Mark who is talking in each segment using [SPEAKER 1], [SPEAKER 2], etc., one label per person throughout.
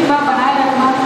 [SPEAKER 1] कृपा बनाए रखना।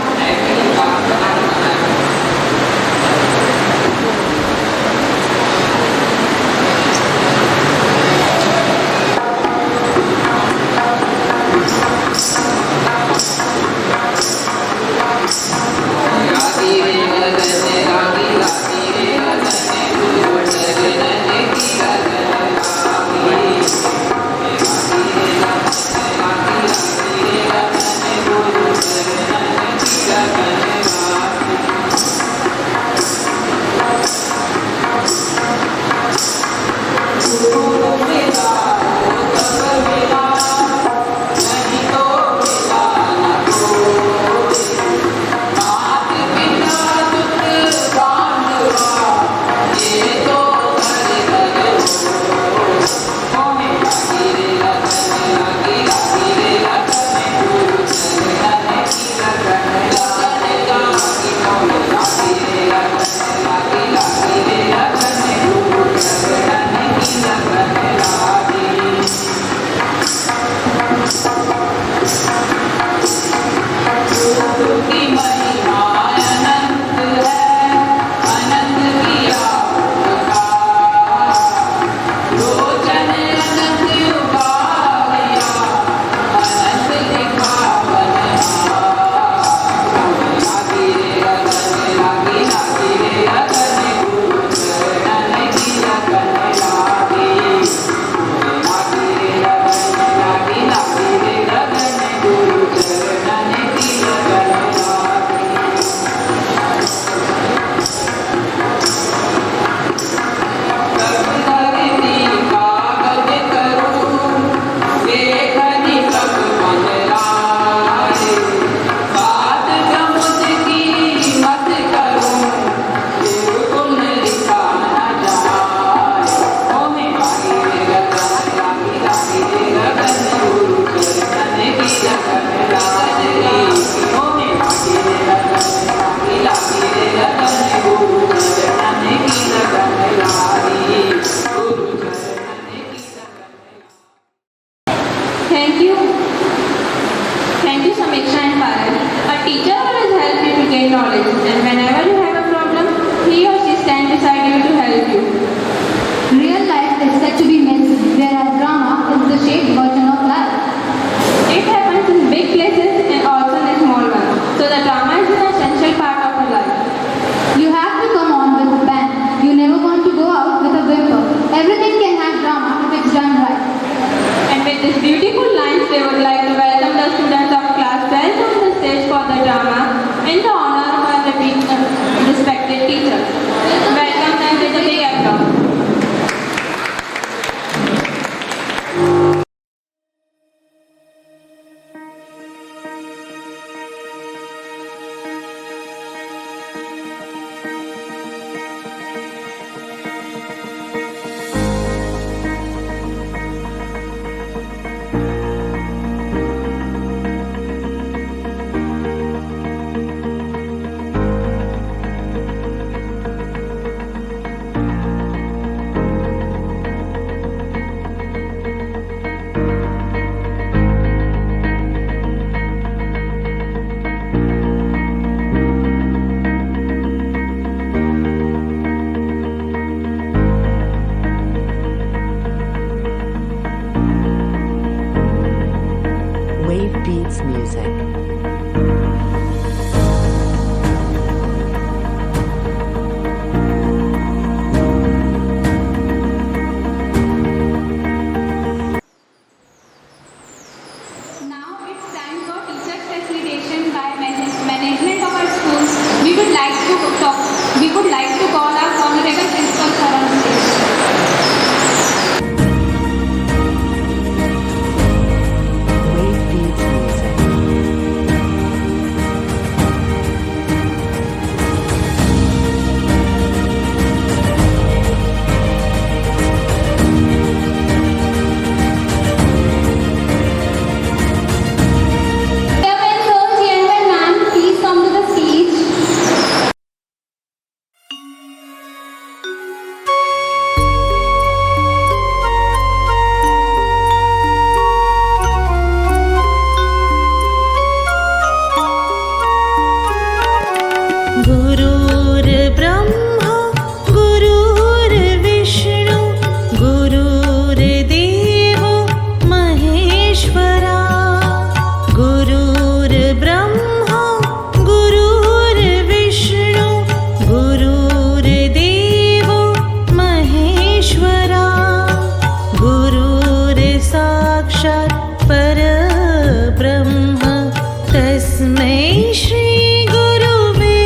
[SPEAKER 1] तस्मै श्री गुरुवे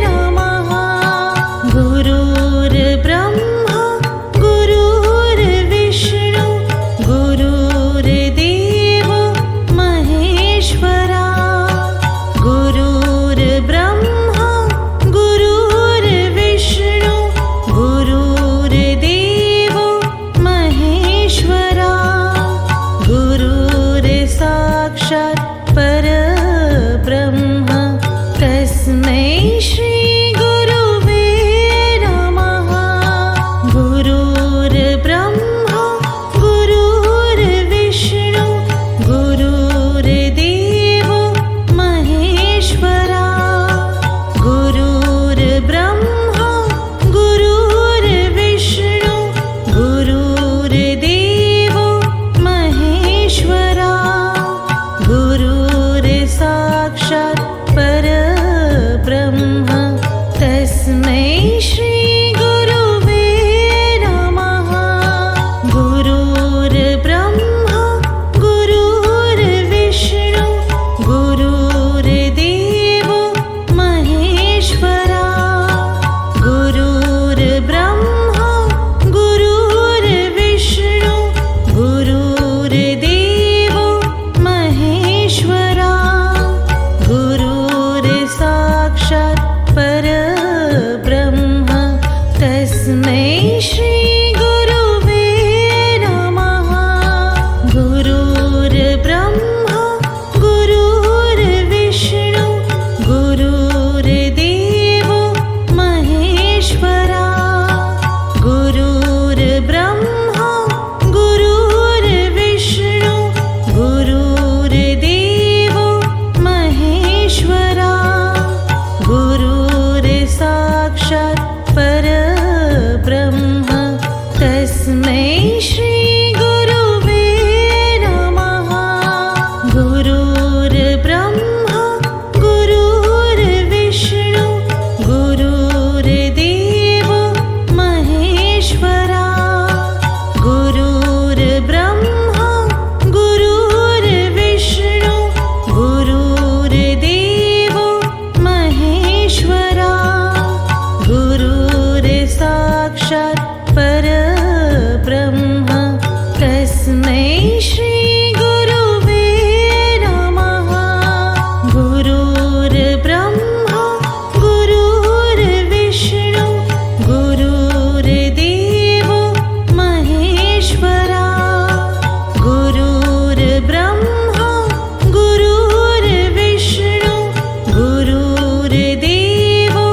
[SPEAKER 1] नमः। गुरुर्ब्रह्मा गुरुर्विष्णु गुरुर्देवो महेश्वरा। गुरुर्ब्रह्मा गुरुर्विष्णु गुरुर्देवो महेश्वरा। गुरुर्साक्षात् परब्रह्म तस्मै श्री गुरुवे नमः। गुरुर्ब्रह्मा गुरुर्विष्णु गुरुर्देवो महेश्वरा। गुरुर्ब्रह्मा गुरुर्विष्णु गुरुर्देवो महेश्वरा। गुरुर्साक्षात् परब्रह्म तस्मै श्री गुरुवे नमः। गुरुर्ब्रह्मा गुरुर्विष्णु गुरुर्देवो महेश्वरा। गुरुर्ब्रह्मा गुरुर्विष्णु गुरुर्देवो महेश्वरा। गुरुर्साक्षात् परब्रह्म तस्मै श्री गुरुवे नमः। गुरुर्ब्रह्मा गुरुर्विष्णु गुरुर्देवो महेश्वरा। गुरुर्ब्रह्मा गुरुर्विष्णु गुरुर्देवो महेश्वरा। गुरुर्साक्षात् परब्रह्म तस्मै श्री गुरुवे नमः। गुरुर्ब्रह्मा गुरुर्विष्णु गुरुर्देवो महेश्वरा। गुरुर्ब्रह्मा गुरुर्विष्णु गुरुर्देवो महेश्वरा। गुरुर्साक्षात् परब्रह्म तस्मै श्री गुरुवे नमः। गुरुर्ब्रह्मा गुरुर्विष्णु गुरुर्देवो महेश्वरा। गुरुर्ब्रह्मा गुरुर्विष्णु गुरुर्देवो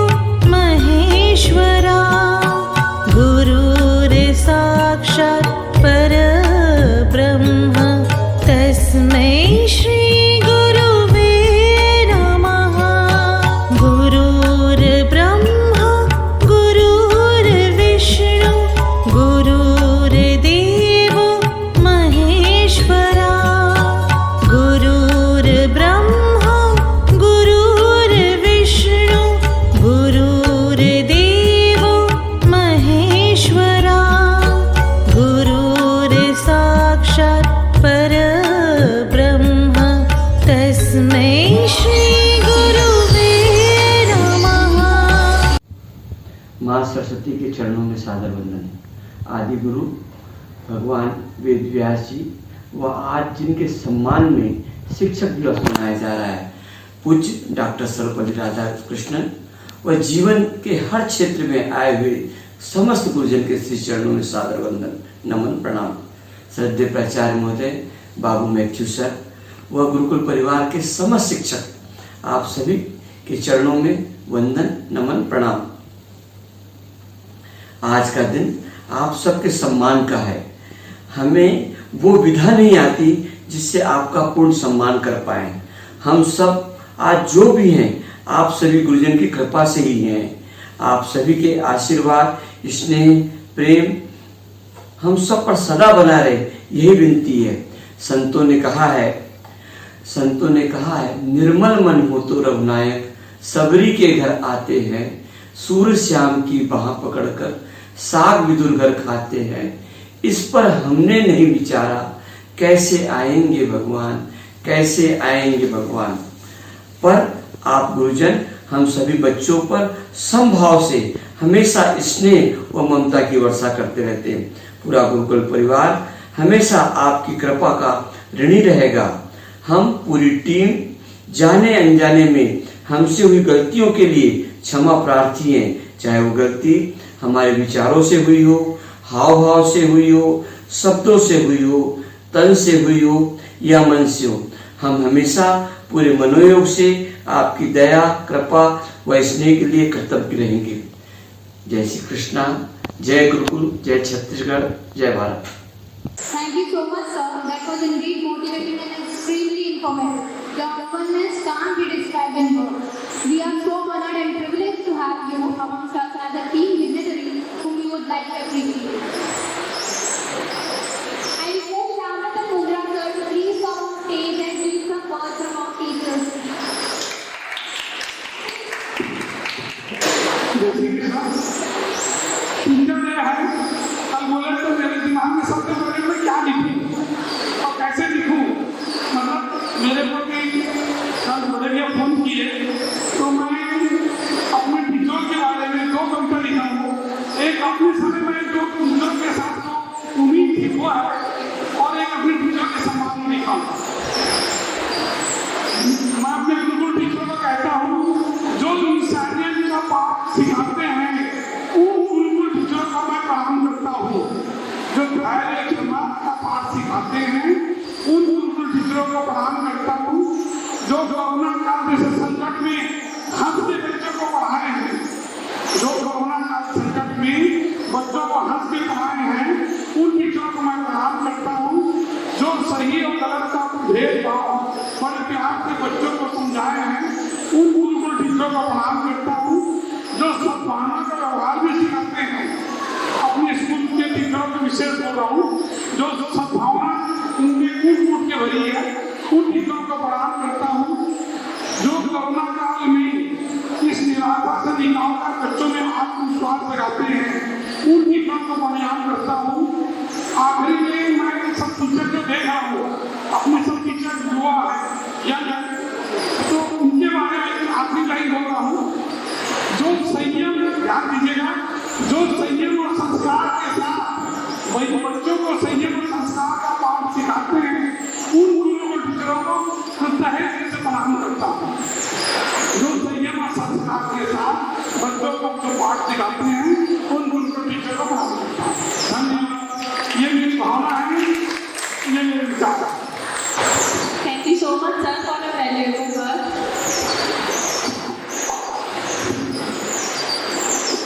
[SPEAKER 1] महेश्वरा। गुरुर्साक्षात् परब्रह्म तस्मै श्री गुरुवे नमः। गुरुर्ब्रह्मा गुरुर्विष्णु गुरुर्देवो महेश्वरा। गुरुर्ब्रह्मा गुरुर्विष्णु गुरुर्देवो महेश्वरा। गुरुर्साक्षात् परब्रह्म तस्मै श्री गुरुवे नमः।
[SPEAKER 2] माँ सरस्वती के चरणों में सादर वंदन। आदि गुरु भगवान वेद व्यास जी व आज जिनके सम्मान में शिक्षक दिवस मनाया जा रहा है, पूज्य डॉक्टर सर्वपल्ली राधाकृष्णन व जीवन के हर क्षेत्र में आए हुए समस्त गुरुजन के श्री चरणों में सादर वंदन, नमन, प्रणाम। श्रद्धेय प्राचार्य महोदय, बाबू मैथ्यू सर व गुरुकुल परिवार के समस्त शिक्षक, आप सभी के चरणों में वंदन, नमन, प्रणाम। आज का दिन आप सबके सम्मान का है। हमें वो विधा नहीं आती जिससे आपका पूर्ण सम्मान कर पाए। हम सब आज जो भी हैं आप सभी गुरुजन की कृपा से ही हैं। आप सभी के आशीर्वाद, स्नेह, प्रेम हम सब पर सदा बना रहे, यही विनती है। संतों ने कहा है निर्मल मन हो तो रघुनायक सबरी के घर आते हैं। सूर्य श्याम की बाह पकड़कर साग विदुर घर खाते हैं। इस पर हमने नहीं विचारा कैसे आएंगे भगवान, कैसे आएंगे भगवान। पर आप गुरुजन हम सभी बच्चों पर समभाव से हमेशा स्नेह व ममता की वर्षा करते रहते हैं। पूरा गुरुकुल परिवार हमेशा आपकी कृपा का ऋणी रहेगा। हम पूरी टीम जाने अनजाने में हमसे हुई गलतियों के लिए क्षमा प्रार्थी हैं, चाहे वो गलती हमारे विचारों से हुई हो, हाव भाव से हुई हो, शब्दों से हुई हो, तन से हुई हो या मन से हो। हम हमेशा पूरे मनोयोग से आपकी दया, कृपा व स्नेह के लिए कृतज्ञ रहेंगे। जय श्री कृष्णा, जय गुरुकुल, जय छत्तीसगढ़, जय Bharat.
[SPEAKER 3] Thank you so much, sir. That was indeed motivating and extremely informative. Your openness can't be described in words. We are so honored and privileged to have you amongst us as a team dignitary whom we would like to appreciate. I request Ramnath and Mudra sir to please come on stage and read some words from our teachers.
[SPEAKER 4] Teacher ने है कल बोले तो मेरे दिमाग में सबसे पहले मैं क्या लिखूं और कैसे लिखूं, मतलब मेरे को भी कल बड़े फोन किए तो मैं अपने टीचरों के बारे में 2 कविता लिखा हूँ। एक अपने समय में जो टीचरों के साथ जो उम्मीद थी वो है, और एक अपने टीचरों के सम्मान में लिखा हूँ। मैं अपने गुरुकुल टीचरों को कहता हूँ जो इंसानियत का पाठ सिखाते हैं उन गुरुकुल टीचरों को मैं प्रणाम करता हूँ। जो धैर्य क्षमा का पाठ सिखाते हैं उन गुरुकुल टीचरों को प्रणाम करता हूँ। जो कोरोना काल जैसे संकट में हंसते बच्चों को पढ़ाए हैं, जो कोरोना काल संकट में बच्चों को हंस के पढ़ाए हैं उन टीचरों को मैं प्रणाम करता हूँ। जो सही और गलत का भेदभाव बड़े प्यार से बच्चों को समझाए हैं उन गुरुकुल टीचरों को प्रणाम करता हूँ। जो सद्भावना का व्यवहार भी सिखाते हैं, अपने स्कूल के टीचरों को विशेष बोल रहा हूँ, जो सद्भावना उनके कूट के भरी है उन टीचरों को प्रणाम करता हूँ। जो कोरोना काल में इस निराशा से निकालकर बच्चों में आत्मविश्वास जगाते हैं उन टीचरों को प्रणाम करता हूँ। आखिरी में मैं सब टीचर को देख रहा हूँ, अपने सब टीचर युवा है तो उनके बारे में आखिरी लाइन बोल रहा हूँ। जो संयम, ध्यान दीजिएगा, जो संयम और संस्कार के साथ वही बच्चों को संयम और संस्कार का पाठ सिखाते हैं उन गुरुकुल टीचरों को तहे दिल से प्रणाम करता हूँ। जो संयम और संस्कार के साथ बच्चों को जो पाठ सिखाते हैं उन गुरुकुल टीचरों को प्रणाम करता हूँ। धन्यवाद। ये मेरी भावना है, ये मेरे विचार है।
[SPEAKER 3] Thank you so much, sir, for your valuable work.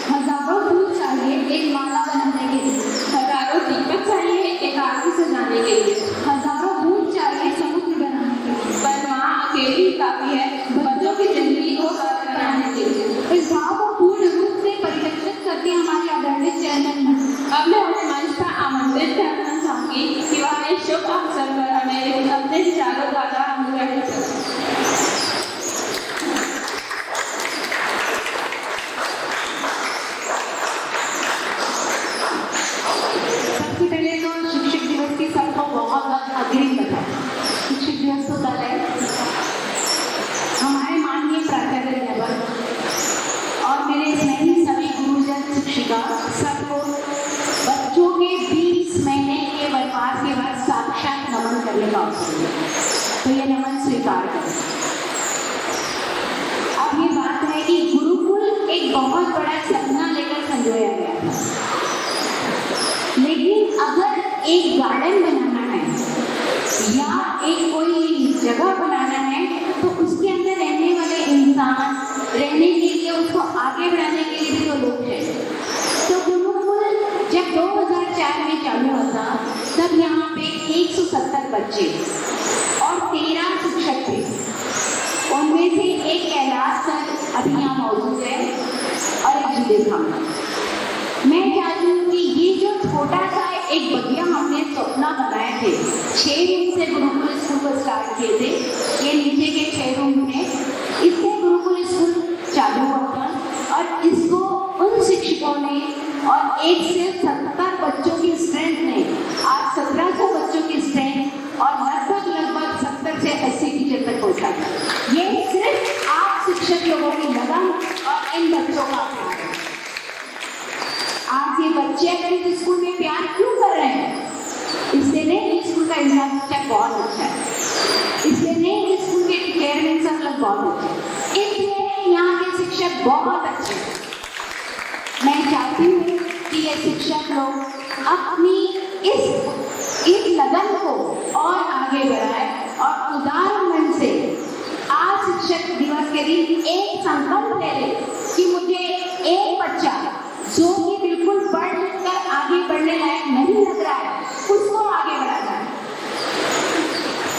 [SPEAKER 3] हजारों फूल चाहिए एक माला बनाने के लिए, हजारों दीपक चाहिए एक आरती सजाने के लिए, हजारों फूल चाहिए समुद्र बनाने के लिए, पर माँ अकेली काफी है बच्चों की जिंदगी को बनाने के लिए। इस भाव को पूर्ण रूप से परिलक्षित करती हमारी आदरणीय चेयरमैन। अब मैं उन्हें मंच पर आमंत्रित करना चाहूंगी कि वह इस शुभ अवसर पर हमें अपने विचारों द्वारा अनुग्रहित करें। सबसे पहले तो शिक्षक दिवस की सबको बहुत बहुत अग्रिम बधाई। शिक्षक दिवस तो कल है। हमारे माननीय प्राचार्य लेवल और मेरे स्नेही सभी गुरुजन शिक्षिका सबको बच्चों के 20 महीने के वनवास के बाद साक्षात नमन करने का अवसर मिला, तो ये नमन स्वीकार करें। अब ये बात है कि गुरुकुल एक बहुत बड़ा सपना लेकर संजोया गया था, लेकिन अगर एक गार्डन बनाना है या एक कोई जगह बनाना है तो उसके अंदर रहने वाले इंसान रहने के लिए उसको आगे बढ़ाने के लिए भी तो लोग चाहिए। तो गुरुकुल जब 2004 में चालू हुआ था तब यहाँ पे 170 बच्चे और 13 शिक्षक थे। उनमें से एक कैलाश सर अभी यहाँ मौजूद है और एक जुबेर खान। मैं चाहती हूँ कि ये जो छोटा सा एक बगिया हमने सपना बनाए थे, 6 रूम से गुरुकुल स्कूल को स्टार्ट किए थे। ये नीचे के 6 रूम थे, इससे गुरुकुल स्कूल चालू हुआ था और इसको उन शिक्षकों ने और 1 से 70 बच्चों की स्ट्रेंथ ने आज 1700 बच्चों की स्ट्रेंथ और लगभग 70 से 80 टीचर तक पहुँचा। ये सिर्फ शिक्षक लोगों की लगन और इन बच्चों का प्यार है। आज ये बच्चे अगर इस स्कूल में प्यार क्यों कर रहे हैं? इसलिए नहीं ये स्कूल का इंफ्रास्ट्रक्चर बहुत अच्छा है, इसलिए नहीं ये स्कूल के चेयरमैन सब लोग बहुत अच्छे हैं, इसलिए यहाँ के शिक्षक बहुत अच्छे हैं। मैं चाहती हूँ कि ये शिक्षक लोग अपनी इस लगन को और आगे बढ़ाएं और उदार मन से आज शिक्षक दिवस के दिन एक संकल्प ले ले कि मुझे एक बच्चा जो कि बिल्कुल पढ़ लिख कर आगे बढ़ने लायक नहीं लग रहा है उसको आगे बढ़ाना है।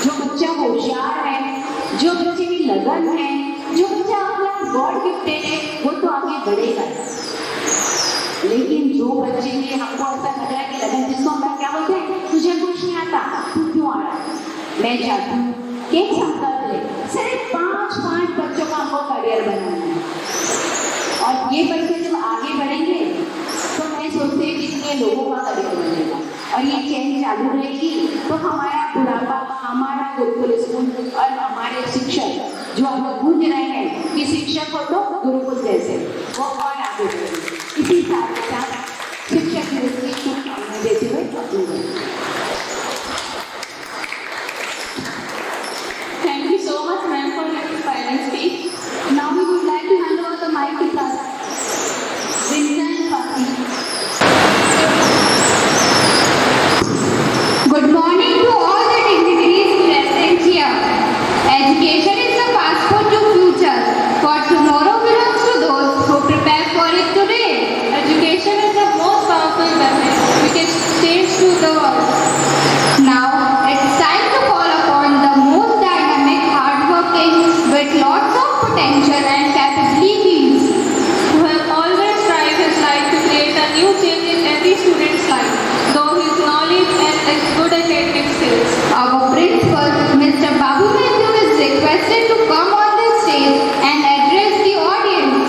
[SPEAKER 3] जो बच्चा होशियार है, जो बच्चे की लगन है, जो बच्चा अपना गॉड गिफ्टेड है वो तो आगे बढ़ेगा। लेकिन जो बच्चे के हमको ऐसा लग रहा है कि लगन, जिसको हम क्या बोलते हैं, तुझे कुछ नहीं आता, तू क्यों आ रहा है? मैं चाहती हूँ कि एक संकल्प ले, सिर्फ 5 बच्चों का हमको करियर बनाना है और ये बच्चे जब आगे बढ़ेंगे तो मैं सोचती हूँ कितने लोगों का करियर बनेगा और ये चेंज चालू रहेगी तो हमारा बुढ़ापा, हमारा गुरुकुल स्कूल और हमारे शिक्षक जो हम लोग गूंज रहे हैं कि शिक्षक हो तो गुरुकुल जैसे वो और आगे बढ़ेंगे। इसी साथ के साथ शिक्षक दिवस की शुभकामनाएं देते हुए
[SPEAKER 5] Thank you so much, ma'am, for your inspiring speech.
[SPEAKER 3] now we would like to hand over the mic to class Vinza and Swati. Good morning to all the dignitaries present here. Education is the passport to future, for tomorrow belongs to those who prepare for it today.
[SPEAKER 5] Education is the most powerful weapon we can change to the world.
[SPEAKER 3] Now it's time to call upon the most dynamic, hardworking, with lots of potential and capabilities.
[SPEAKER 5] Who have always tried his life to create a new change in every student's life, though his knowledge and his good academic skills.
[SPEAKER 3] Our principal, Mr. Babu Matthew, is requested to come on the stage and address the audience.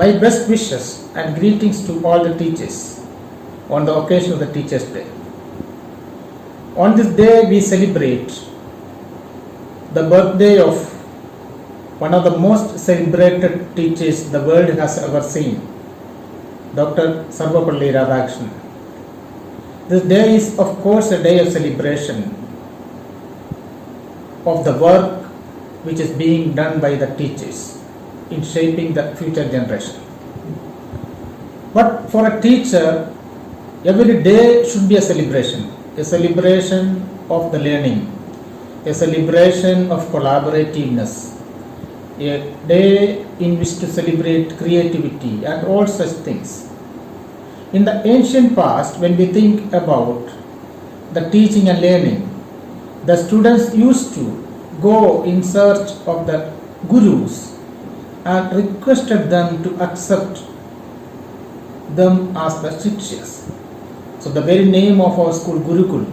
[SPEAKER 6] My best wishes and greetings to all the teachers on the occasion of the Teachers' Day. On this day we celebrate the birthday of one of the most celebrated teachers the world has ever seen, Dr. Sarvapalli Radhakrishnan. This day is of course a day of celebration of the work which is being done by the teachers in shaping the future generation. But for a teacher, every day should be a celebration of the learning, a celebration of collaborativeness, a day in which to celebrate creativity and all such things. In the ancient past, when we think about the teaching and learning, the students used to go in search of the gurus and requested them to accept them as the shikshas. So the very name of our school, Gurukul,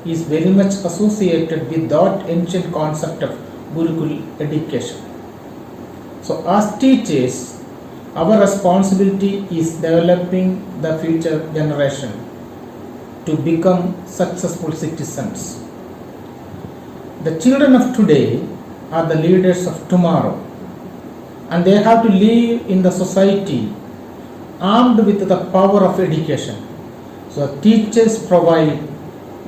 [SPEAKER 6] is very much associated with that ancient concept of Gurukul education. So as teachers, our responsibility is developing the future generation to become successful citizens. The children of today are the leaders of tomorrow, and they have to live in the society armed with the power of education. So teachers provide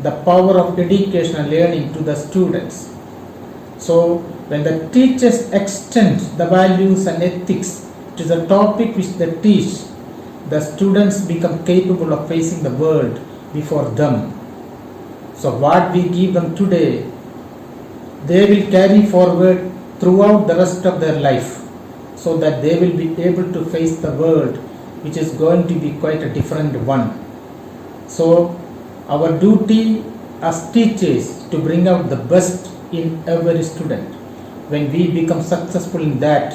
[SPEAKER 6] the power of education and learning to the students. So when the teachers extend the values and ethics to the topic which they teach, the students become capable of facing the world before them. So what we give them today, they will carry forward throughout the rest of their life, so that they will be able to face the world which is going to be quite a different one. So our duty as teachers to bring out the best in every student. When we become successful in that,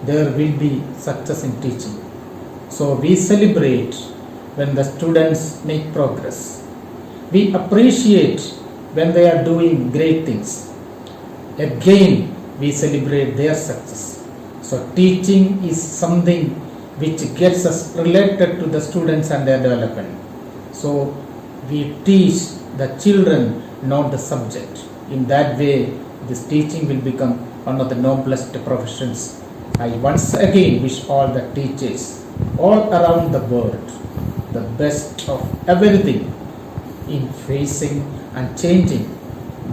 [SPEAKER 6] there will be success in teaching. So we celebrate when the students make progress. We appreciate when they are doing great things. Again, we celebrate their success. So teaching is something which gets us related to the students and their development. So we teach the children, not the subject. In that way, this teaching will become one of the noblest professions. I once again wish all the teachers all around the world the best of everything in facing and changing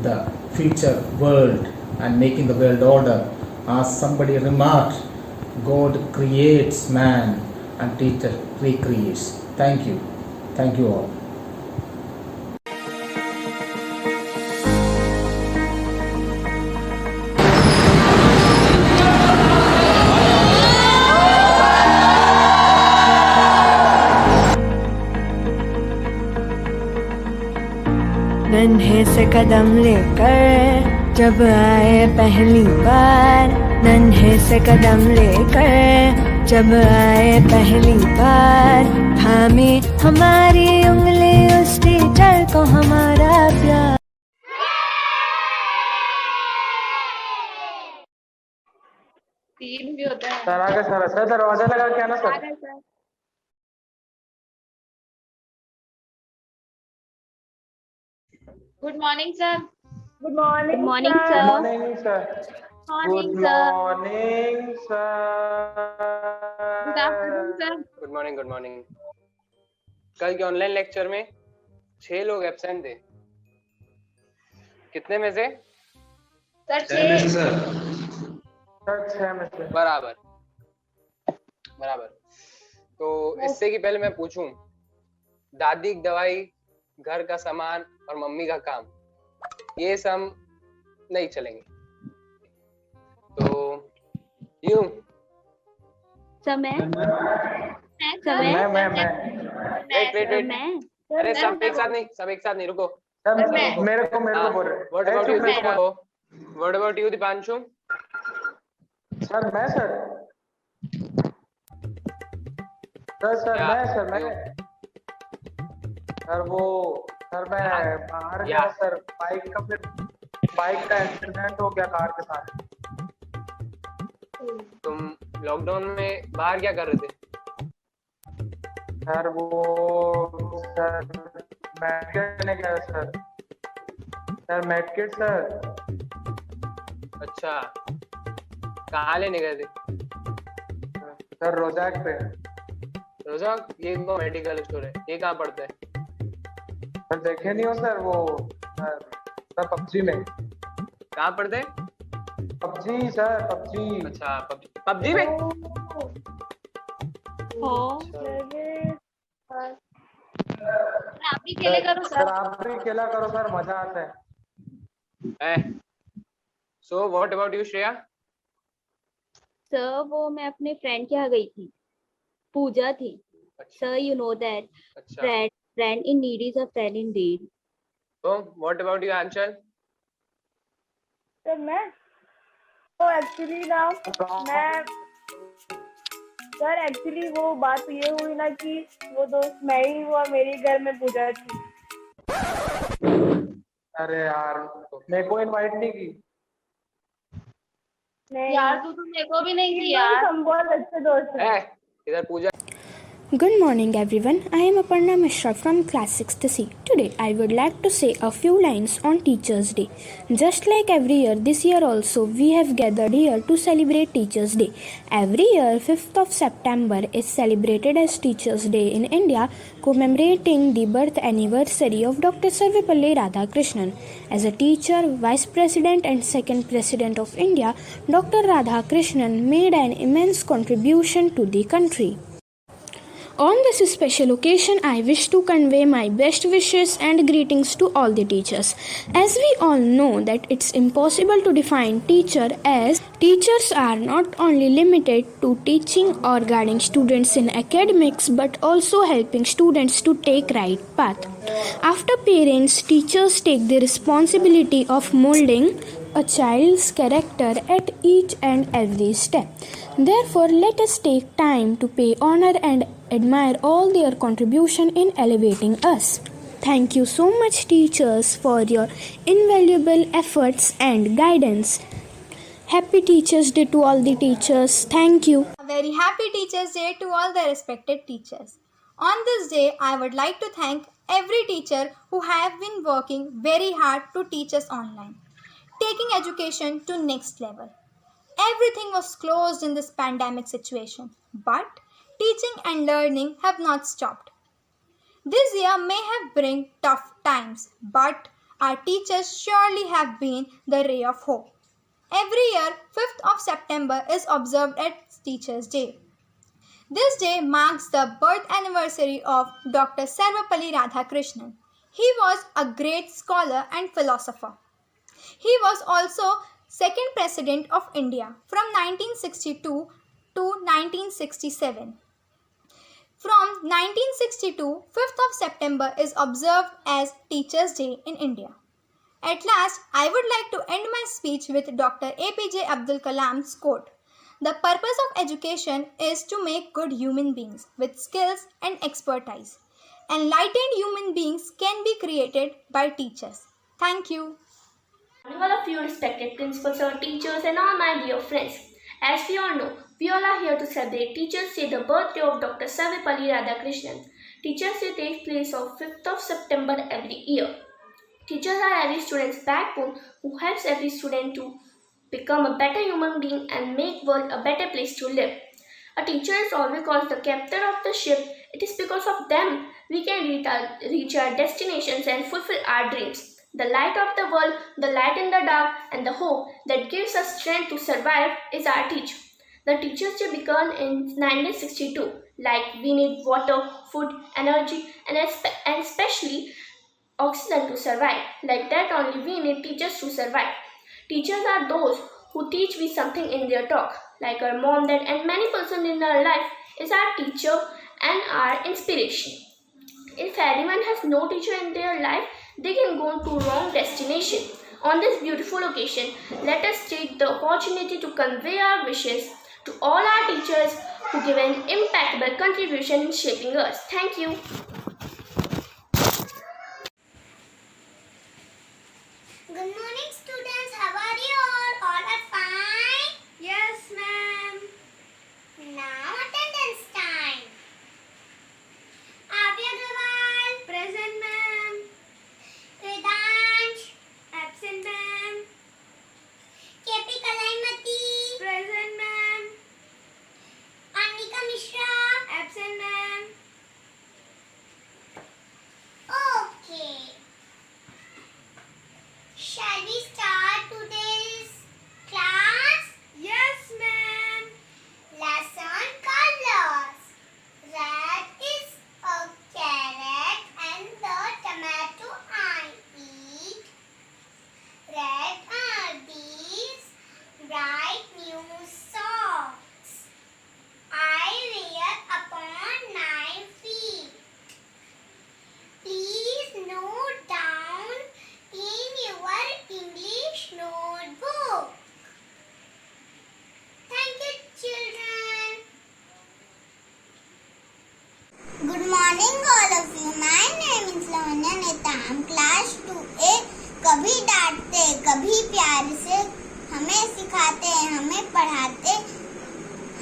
[SPEAKER 6] the future world and making the world order. As somebody remarked, God creates man and teacher recreates. Thank you. Thank you all.
[SPEAKER 1] नन्हे से कदम लेकर जब आए पहली बार, नन्हे से कदम लेकर जब आए पहली बार, थामी हमारी उंगली उस टीचर को हमारा प्यार।
[SPEAKER 5] तीन भी होता है।
[SPEAKER 7] सर आगे सर दरवाजा लगा के आना sir.
[SPEAKER 5] Good morning sir.
[SPEAKER 3] Good morning
[SPEAKER 7] morning sir. Good
[SPEAKER 5] morning
[SPEAKER 7] sir.
[SPEAKER 5] Good afternoon sir.
[SPEAKER 8] Good morning. कल के ऑनलाइन लेक्चर में 6 लोग एब्सेंट थे। कितने में से?
[SPEAKER 5] सर 6
[SPEAKER 8] बराबर। तो इससे की पहले मैं पूछूं, दादी की दवाई, घर का सामान और मम्मी का काम, ये सब नहीं चलेंगे। तो यूं
[SPEAKER 3] समय
[SPEAKER 8] वेट। अरे सब एक साथ नहीं रुको।
[SPEAKER 7] मेरे को बोल रहे।
[SPEAKER 8] What about you Deepanshu?
[SPEAKER 7] Sir मैं बाहर गया सर, बाइक का एक्सीडेंट हो गया कार के साथ।
[SPEAKER 8] तुम लॉकडाउन में बाहर क्या कर रहे थे?
[SPEAKER 7] सर मेडकिट लेने गया सर मेडकिट सर।
[SPEAKER 8] अच्छा, कहाँ लेने गए थे?
[SPEAKER 7] सर रोजाक पे।
[SPEAKER 8] रोजाक? ये तो मेडिकल स्टोर है, ये कहाँ पड़ता है?
[SPEAKER 7] सर देखे नहीं हो सर, वो सर पबजी में।
[SPEAKER 8] कहाँ पड़ते हैं?
[SPEAKER 7] PUBG sir, PUBG.
[SPEAKER 8] अच्छा, पबजी में?
[SPEAKER 5] आप भी खेले करो
[SPEAKER 7] सर, आप भी खेला करो सर, मजा आता है।
[SPEAKER 8] So what about you, Shreya?
[SPEAKER 3] Sir वो मैं अपने फ्रेंड के यहाँ गई थी, पूजा थी। Sir you know that friend in need is a friend indeed.
[SPEAKER 8] So what about you, Anchal?
[SPEAKER 9] Sir मैं तो एक्चुअली ना वो बात ये हुई ना कि वो दोस्त मैं ही हुआ, मेरे घर में पूजा थी।
[SPEAKER 7] अरे यार, मेरे को इनवाइट नहीं की।
[SPEAKER 9] नहीं
[SPEAKER 5] यार तू मेरे को भी नहीं की यार।
[SPEAKER 9] हम बहुत अच्छे दोस्त हैं।
[SPEAKER 8] इधर पूजा।
[SPEAKER 10] Good morning everyone, I am Aparna Mishra from class 6th C. Today I would like to say a few lines on Teachers Day. Just like every year, this year also we have gathered here to celebrate Teachers Day. Every year 5th of September is celebrated as Teachers Day in India, commemorating the birth anniversary of Dr. Sarvepalli Radhakrishnan. As a teacher, Vice President and second President of India, Dr. Radhakrishnan made an immense contribution to the country. On this special occasion, I wish to convey my best wishes and greetings to all the teachers. As we all know that it's impossible to define teacher, as teachers are not only limited to teaching or guiding students in academics but also helping students to take right path. After parents, teachers take the responsibility of molding a child's character at each and every step. Therefore, let us take time to pay honor and admire all their contribution in elevating us. Thank you so much, teachers, for your invaluable efforts and guidance. Happy Teachers Day to all the teachers. Thank you.
[SPEAKER 11] A very happy Teachers Day to all the respected teachers. On this day, I would like to thank every teacher who have been working very hard to teach us online. taking education to next level. Everything was closed in this pandemic situation, but teaching and learning have not stopped. This year may have brought tough times, but our teachers surely have been the ray of hope. Every year, 5th of September is observed as Teachers' Day. This day marks the birth anniversary of Dr. Sarvepalli Radhakrishnan. He was a great scholar and philosopher. He was also second President of India from 1962 to 1967. From 1962, 5th of September is observed as Teachers' Day in India. At last, I would like to end my speech with Dr. APJ Abdul Kalam's quote. The purpose of education is to make good human beings with skills and expertise. Enlightened human beings can be created by teachers. Thank you.
[SPEAKER 12] All of you respected principals, or teachers, and all my dear friends. As we all know, we all are here to celebrate Teachers' Day, the birthday of Dr. Sarvepalli Radhakrishnan. Teachers' Day takes place on 5th of September every year. Teachers are every student's backbone who helps every student to become a better human being and make world a better place to live. A teacher is always called the captain of the ship. It is because of them we can reach our destinations and fulfill our dreams. The light of the world, the light in the dark, and the hope that gives us strength to survive is our teacher. The Teachers' Day began in 1962. Like we need water, food, energy, and especially oxygen to survive. Like that only we need teachers to survive. Teachers are those who teach me something in their talk. Like our mom, dad, and many persons in our life is our teacher and our inspiration. If anyone has no teacher in their life, they can go to wrong destination. On this beautiful occasion, let us take the opportunity to convey our wishes to all our teachers who give an impactful contribution in shaping us. Thank you.
[SPEAKER 13] Good morning, students. How are you all? All are fine?
[SPEAKER 11] Yes, ma'am.
[SPEAKER 13] Now attendance time. Avya Gawal.
[SPEAKER 11] Present, ma'am.
[SPEAKER 13] Vedansh.
[SPEAKER 11] Absent, ma'am.
[SPEAKER 13] KP Kalaimati.
[SPEAKER 11] Present, ma'am.
[SPEAKER 13] Anika Mishra.
[SPEAKER 11] Absent, ma'am.
[SPEAKER 13] Okay. Shall we start today's class?
[SPEAKER 11] Yes, ma'am.
[SPEAKER 13] Lesson colors. Red is a carrot and the tomato I eat. Red are these bright new socks I wear upon my feet. Please note down in your English notebook. Thank you, children. Good morning, all of you. My name is Lavanya Neta. I am class 2A. कभी डांटते कभी प्यार से हमें सिखाते हमें पढ़ाते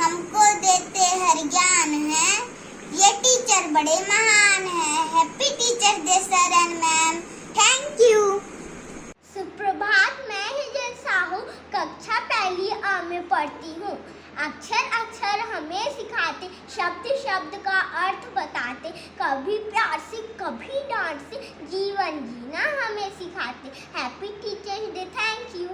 [SPEAKER 13] हमको देते हर ज्ञान है ये टीचर बड़े महान है. Happy teacher day sir and ma'am. Thank you. सुप्रभात. मैं हिजल साहू कक्षा पहली आ में पढ़ती हूँ. अक्षर अक्षर हमें सिखाते शब्द शब्द का अर्थ बताते कभी प्यार से कभी डांट से जीवन जीना हमें सिखाते. Happy teachers day. Thank you.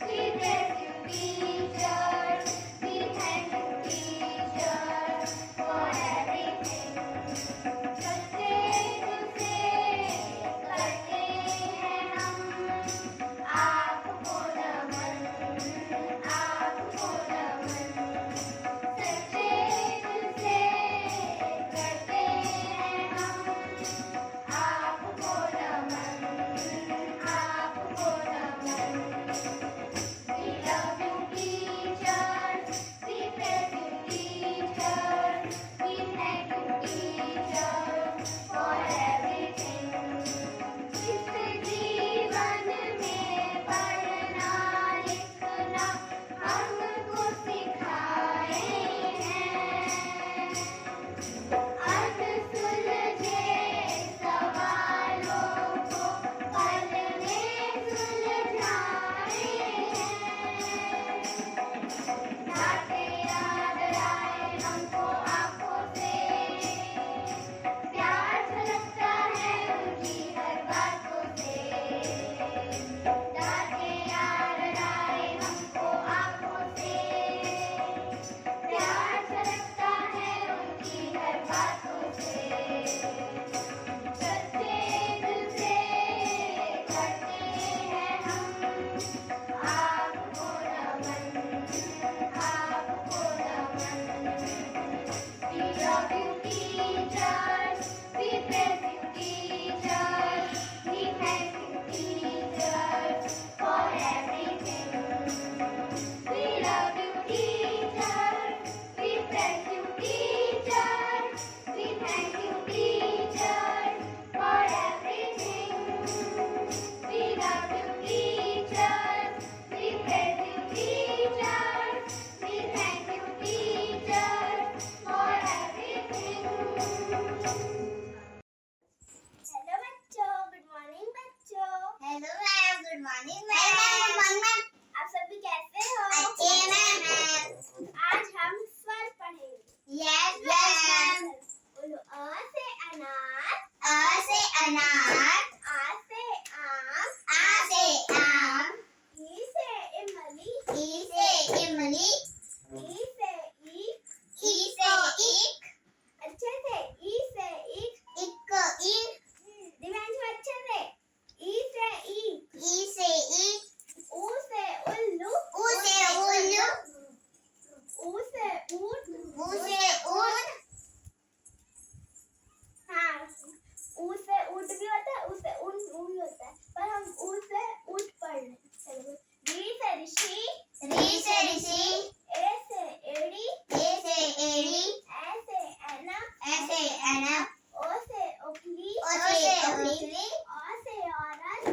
[SPEAKER 14] We
[SPEAKER 13] idli, ई से ईख, अच्छे से ई से ईख, दिव्यांशु अच्छे से ई से ईख, ऊ से उल्लू, ऊ से ऊंट, हाँ ऊ से ऊंट भी होता है, ऊ से ऊन भी होता है, पर हम ऊ से ऊंट पढ़ रहे हैं। री से ऋषि, ए से एड़ी, ए से ऐनक, ओ से ओखली, ओ से औरत,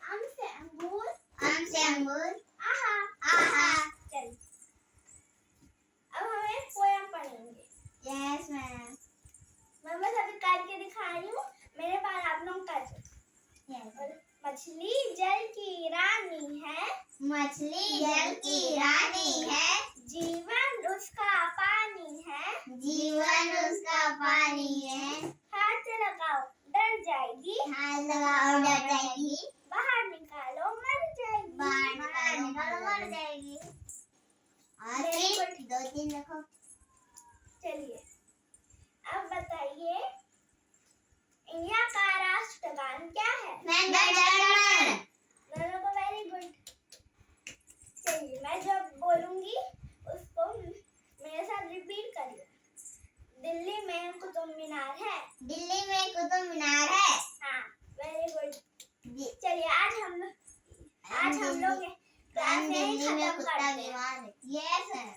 [SPEAKER 13] अम से अंगूर, आहा। चल अब हम एक पोयम पढ़ेंगे। Yes ma'am. मैं बस अभी काट के दिखा रही हूँ, मेरे पास आप लोग काट। मछली जल की रानी है, जीवन उसका पानी है, हाथ लगाओ डर जाएगी, बाहर निकालो मर जाएगी। और फिर 2-3 रखो। चलिए अब बताइए इंडिया का राष्ट्रगान क्या है? दोनों को वेरी गुड। चलिए मैं जब बोलूंगी उसको मेरे साथ रिपीट करिए। दिल्ली में कुतुब मीनार है। हाँ वेरी गुड। चलिए आज हम लोग क्लास यहीं खत्म करते हैं। Yes ma'am.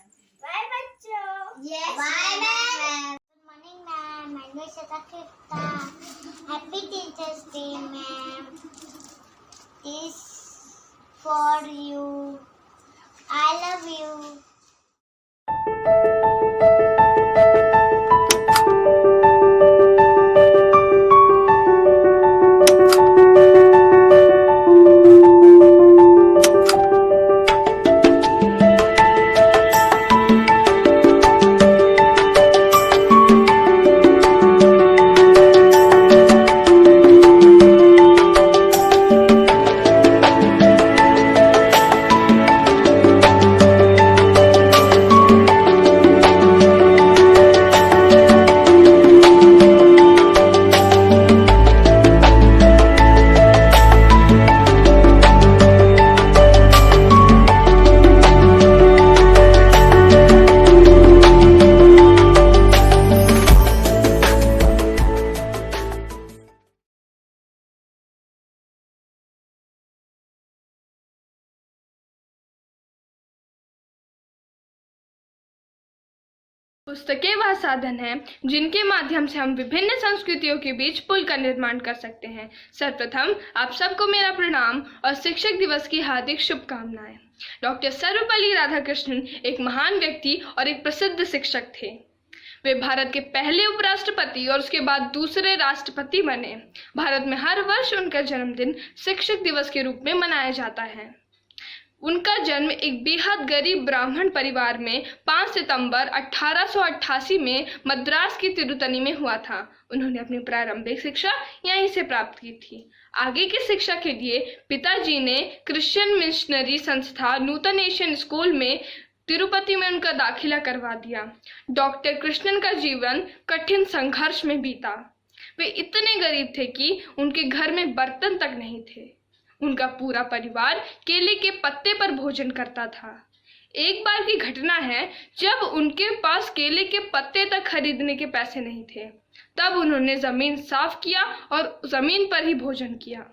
[SPEAKER 13] बाय बच्चों। Yes bye. Morning ma'am, my name is Shakita. Happy Teachers Day ma'am. This for you. I love you.
[SPEAKER 5] पुस्तकें वह साधन हैं जिनके माध्यम से हम विभिन्न संस्कृतियों के बीच पुल का निर्माण कर सकते हैं। सर्वप्रथम आप सबको मेरा प्रणाम और शिक्षक दिवस की हार्दिक शुभकामनाएं। डॉक्टर सर्वपल्ली राधाकृष्णन एक महान व्यक्ति और एक प्रसिद्ध शिक्षक थे। वे भारत के पहले उपराष्ट्रपति और उसके बाद दूसरे राष्ट्रपति बने। भारत में हर वर्ष उनका जन्मदिन शिक्षक दिवस के रूप में मनाया जाता है। उनका जन्म एक बेहद गरीब ब्राह्मण परिवार में 5 सितंबर 1888 में मद्रास की तिरुतनी में हुआ था। उन्होंने अपनी प्रारंभिक शिक्षा यहीं से प्राप्त की थी। आगे की शिक्षा के लिए पिताजी ने क्रिश्चियन मिशनरी संस्था नूतन एशियन स्कूल में तिरुपति में उनका दाखिला करवा दिया। डॉक्टर कृष्णन का जीवन कठिन संघर्ष में बीता। वे इतने गरीब थे कि उनके घर में बर्तन तक नहीं थे। उनका पूरा परिवार केले के पत्ते पर भोजन करता था। एक बार की घटना है जब उनके पास केले के पत्ते तक खरीदने के पैसे नहीं थे। तब उन्होंने जमीन साफ किया और जमीन पर ही भोजन किया।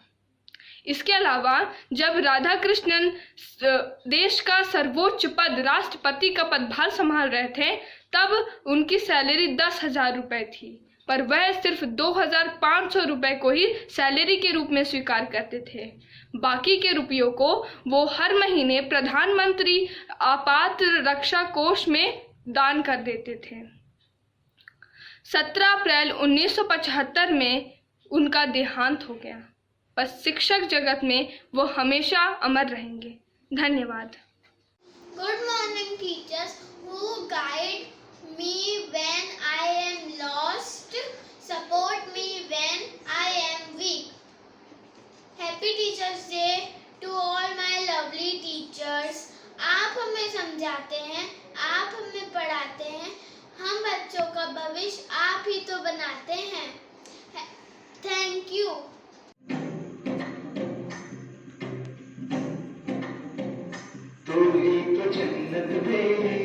[SPEAKER 5] इसके अलावा जब राधाकृष्णन देश का सर्वोच्च पद राष्ट्रपति का पदभार संभाल रहे थे तब उनकी सैलरी 10,000 रुपए थी, पर वह सिर्फ 2,500 रुपए को ही सैलरी के रूप में स्वीकार करते थे। बाकी के रुपयों को वो हर महीने प्रधानमंत्री आपात रक्षा कोष में दान कर देते थे। 17 अप्रैल 1975 में उनका देहांत हो गया। बस शिक्षक जगत में वो हमेशा अमर रहेंगे। धन्यवाद।
[SPEAKER 13] Good morning teachers who guide me when I am lost, support me when I am weak. Happy Teachers Day to all my lovely teachers. आप हमेशा समझाते हैं, आप हमें पढ़ाते हैं, हम बच्चों का भविष्य आप ही तो बनाते हैं। Thank you.
[SPEAKER 14] तू ही तो जन्नत मेरी,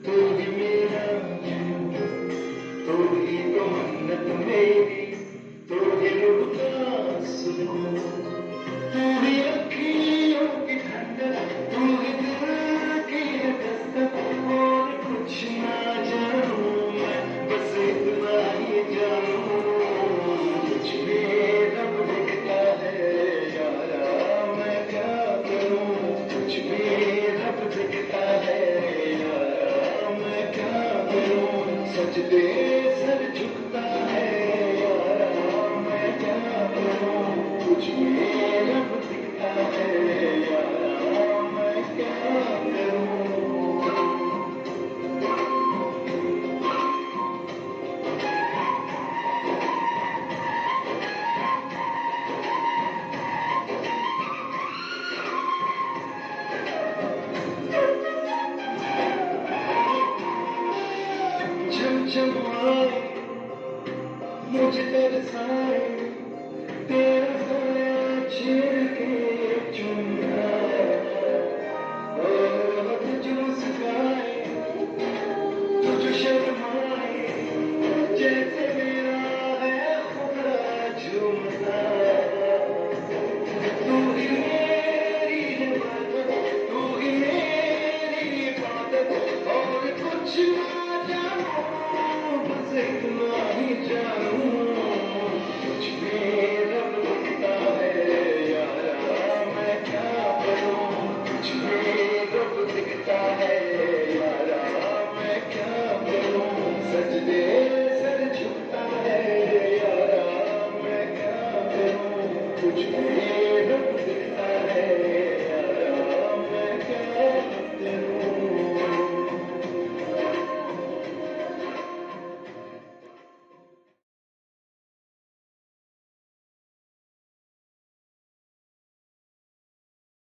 [SPEAKER 14] तू ही मेरा जन्नत, तू ही तो मन्नत मेरी, तू ही रूह का सुकून, तू ही अखियों की ठंडक, तू ही दिल की दस्तक, और कुछ ना जानूं मैं, बस इतना ही जानूं, कुछ भी रब लिखता है यारा, मैं क्या करूं, कुछ भी रब दिखता है यारा, मैं क्या करूं, सजदे सर झुकता है यारा, मैं क्या करूं, कुछ भी रब दिखता है यारा, मैं क्या करूं। जब आए मुझे तरसाए, तेरा साया छेड़ के चुमना, और तुझ मुस्काए, तुझ शर्माए, जैसे मेरा है खुदा झूमना, तू ही मेरी इबादत, तू ही मेरी इबादत, और कुछ ना जानूं, बस इतना